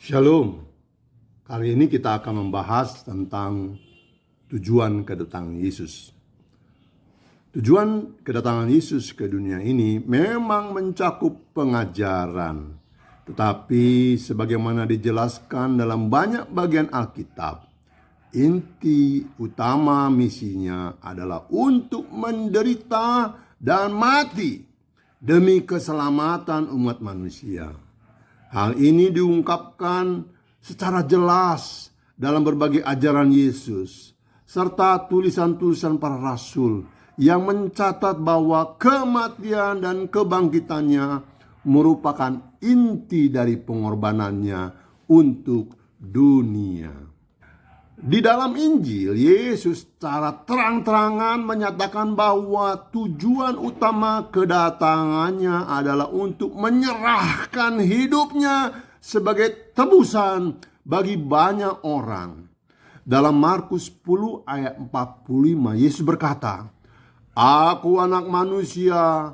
Shalom. Kali ini kita akan membahas tentang tujuan kedatangan Yesus. Tujuan kedatangan Yesus ke dunia ini memang mencakup pengajaran. Tetapi sebagaimana dijelaskan dalam banyak bagian Alkitab, inti utama misinya adalah untuk menderita dan mati demi keselamatan umat manusia. Hal ini diungkapkan secara jelas dalam berbagai ajaran Yesus serta tulisan-tulisan para rasul yang mencatat bahwa kematian dan kebangkitannya merupakan inti dari pengorbanannya untuk dunia. Di dalam Injil, Yesus secara terang-terangan menyatakan bahwa tujuan utama kedatangannya adalah untuk menyerahkan hidupnya sebagai tebusan bagi banyak orang. Dalam Markus 10 ayat 45, Yesus berkata, "Aku anak manusia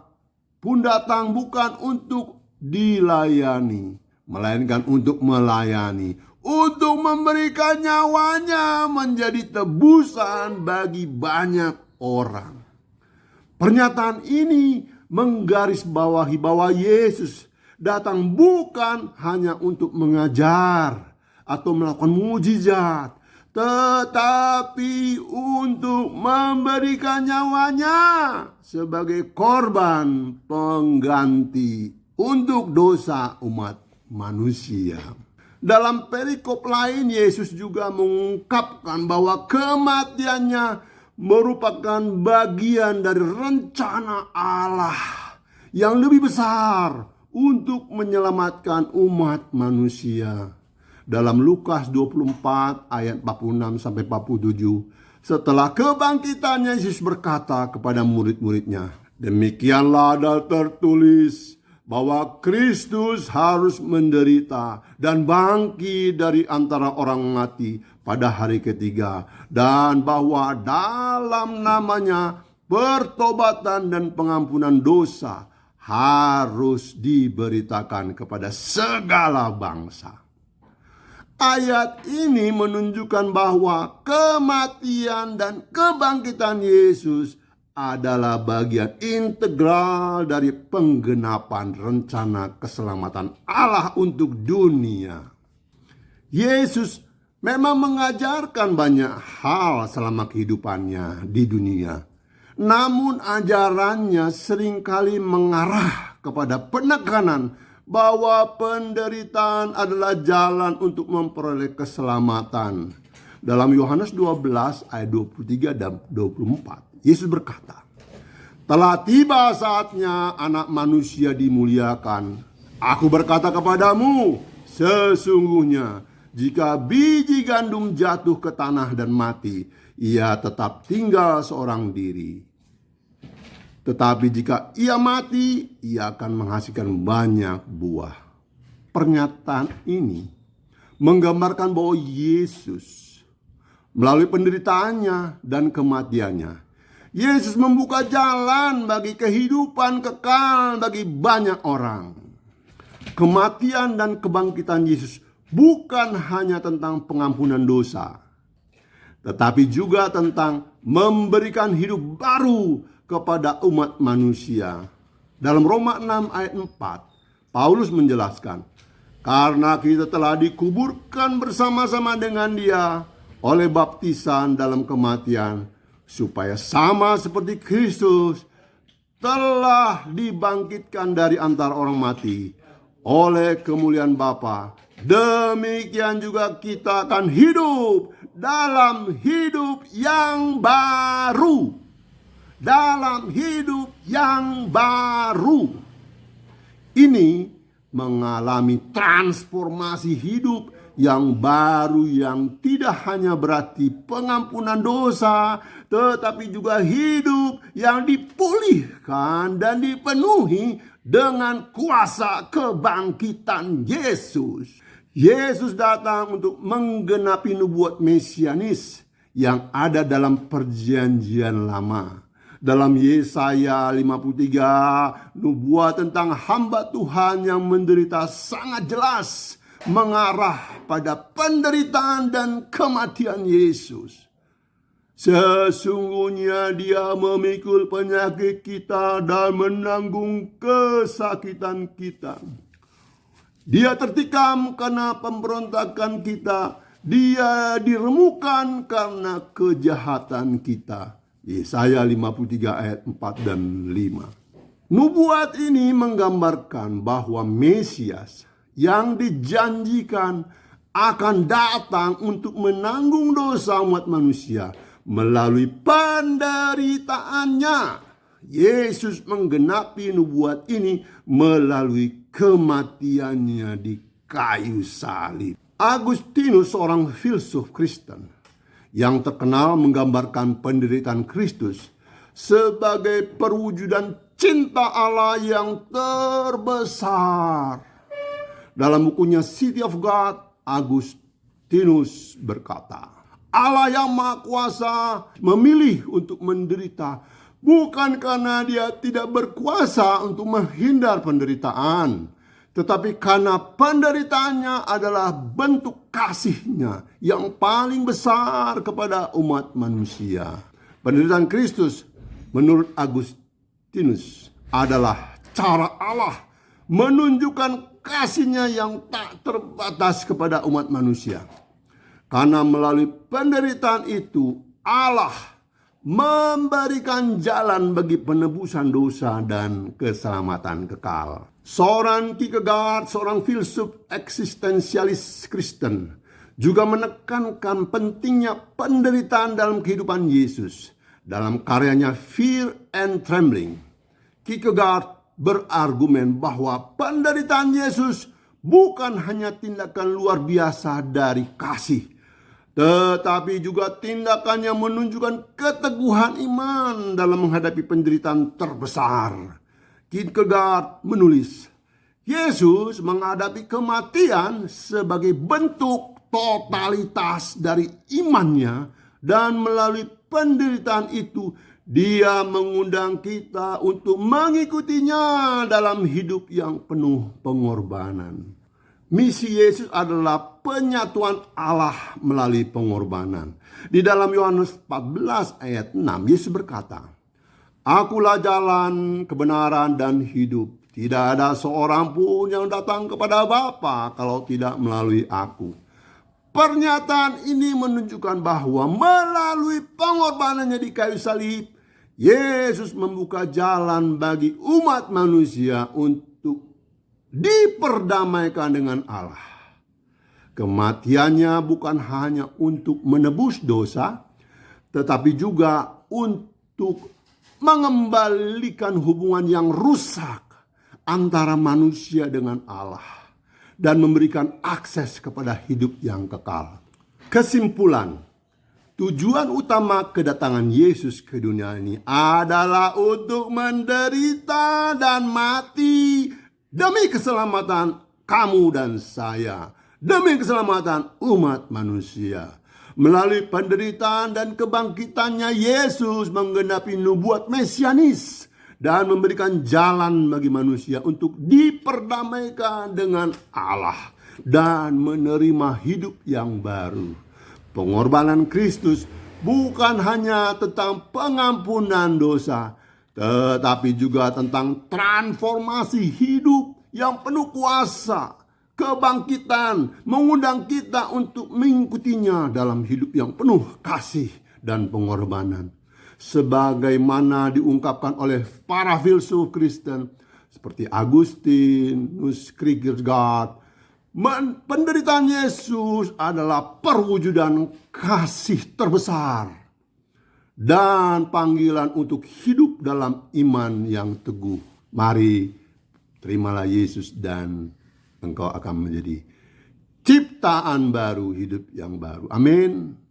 pun datang bukan untuk dilayani, melainkan untuk melayani, untuk memberikan nyawanya menjadi tebusan bagi banyak orang." Pernyataan ini menggarisbawahi bahwa Yesus datang bukan hanya untuk mengajar atau melakukan mukjizat, tetapi untuk memberikan nyawanya sebagai korban pengganti untuk dosa umat manusia. Dalam perikop lain, Yesus juga mengungkapkan bahwa kematiannya merupakan bagian dari rencana Allah yang lebih besar untuk menyelamatkan umat manusia. Dalam Lukas 24 ayat 46 sampai 47, setelah kebangkitannya Yesus berkata kepada murid-muridnya, "Demikianlah ada tertulis bahwa Kristus harus menderita dan bangkit dari antara orang mati pada hari ketiga, dan bahwa dalam namanya pertobatan dan pengampunan dosa harus diberitakan kepada segala bangsa." Ayat ini menunjukkan bahwa kematian dan kebangkitan Yesus adalah bagian integral dari penggenapan rencana keselamatan Allah untuk dunia. Yesus memang mengajarkan banyak hal selama kehidupannya di dunia. Namun ajarannya seringkali mengarah kepada penekanan bahwa penderitaan adalah jalan untuk memperoleh keselamatan. Dalam Yohanes 12 ayat 23 dan 24, Yesus berkata, "Telah tiba saatnya anak manusia dimuliakan. Aku berkata kepadamu, sesungguhnya jika biji gandum jatuh ke tanah dan mati, ia tetap tinggal seorang diri. Tetapi jika ia mati, ia akan menghasilkan banyak buah." Pernyataan ini menggambarkan bahwa Yesus melalui penderitaannya dan kematiannya, Yesus membuka jalan bagi kehidupan kekal bagi banyak orang. Kematian dan kebangkitan Yesus bukan hanya tentang pengampunan dosa, tetapi juga tentang memberikan hidup baru kepada umat manusia. Dalam Roma 6 ayat 4, Paulus menjelaskan, "Karena kita telah dikuburkan bersama-sama dengan Dia oleh baptisan dalam kematian, supaya sama seperti Kristus telah dibangkitkan dari antara orang mati oleh kemuliaan Bapa, demikian juga kita akan hidup dalam hidup yang baru." Dalam hidup yang baru ini mengalami transformasi hidup yang baru, yang tidak hanya berarti pengampunan dosa, tetapi juga hidup yang dipulihkan dan dipenuhi dengan kuasa kebangkitan Yesus. Yesus datang untuk menggenapi nubuat mesianis yang ada dalam perjanjian lama. Dalam Yesaya 53, nubuat tentang hamba Tuhan yang menderita sangat jelas mengarah pada penderitaan dan kematian Yesus. Sesungguhnya Dia memikul penyakit kita dan menanggung kesakitan kita. Dia tertikam karena pemberontakan kita. Dia diremukan karena kejahatan kita. Yesaya 53 ayat 4 dan 5. Nubuat ini menggambarkan bahwa Mesias yang dijanjikan akan datang untuk menanggung dosa umat manusia melalui penderitaannya. Yesus menggenapi nubuat ini melalui kematiannya di kayu salib. Agustinus, seorang filsuf Kristen yang terkenal, menggambarkan penderitaan Kristus sebagai perwujudan cinta Allah yang terbesar. Dalam bukunya City of God, Agustinus berkata, Allah yang Maha Kuasa memilih untuk menderita bukan karena Dia tidak berkuasa untuk menghindar penderitaan, tetapi karena penderitaannya adalah bentuk kasih-Nya yang paling besar kepada umat manusia. Penderitaan Kristus menurut Agustinus adalah cara Allah menunjukkan kasih-Nya yang tak terbatas kepada umat manusia. Karena melalui penderitaan itu Allah memberikan jalan bagi penebusan dosa dan keselamatan kekal. Soren Kierkegaard, seorang filsuf eksistensialis Kristen, juga menekankan pentingnya penderitaan dalam kehidupan Yesus. Dalam karyanya Fear and Trembling, Kierkegaard berargumen bahwa penderitaan Yesus bukan hanya tindakan luar biasa dari kasih, tetapi juga tindakan yang menunjukkan keteguhan iman dalam menghadapi penderitaan terbesar. Kierkegaard menulis, Yesus menghadapi kematian sebagai bentuk totalitas dari imannya, dan melalui penderitaan itu Dia mengundang kita untuk mengikutinya dalam hidup yang penuh pengorbanan. Misi Yesus adalah penyatuan Allah melalui pengorbanan. Di dalam Yohanes 14 ayat 6, Yesus berkata, Akulah jalan, kebenaran, dan hidup. Tidak ada seorang pun yang datang kepada Bapa kalau tidak melalui aku. Pernyataan ini menunjukkan bahwa melalui pengorbanannya di kayu salib, Yesus membuka jalan bagi umat manusia untuk diperdamaikan dengan Allah. Kematiannya bukan hanya untuk menebus dosa, tetapi juga untuk mengembalikan hubungan yang rusak antara manusia dengan Allah dan memberikan akses kepada hidup yang kekal. Kesimpulan, tujuan utama kedatangan Yesus ke dunia ini adalah untuk menderita dan mati demi keselamatan kamu dan saya, demi keselamatan umat manusia. Melalui penderitaan dan kebangkitannya, Yesus menggenapi nubuat mesianis dan memberikan jalan bagi manusia untuk diperdamaikan dengan Allah dan menerima hidup yang baru. Pengorbanan Kristus bukan hanya tentang pengampunan dosa, tetapi juga tentang transformasi hidup yang penuh kuasa, kebangkitan, mengundang kita untuk mengikutinya dalam hidup yang penuh kasih dan pengorbanan. Sebagaimana diungkapkan oleh para filsuf Kristen seperti Agustinus, Kierkegaard, penderitaan Yesus adalah perwujudan kasih terbesar dan panggilan untuk hidup dalam iman yang teguh. Mari terimalah Yesus dan engkau akan menjadi ciptaan baru, hidup yang baru. Amin.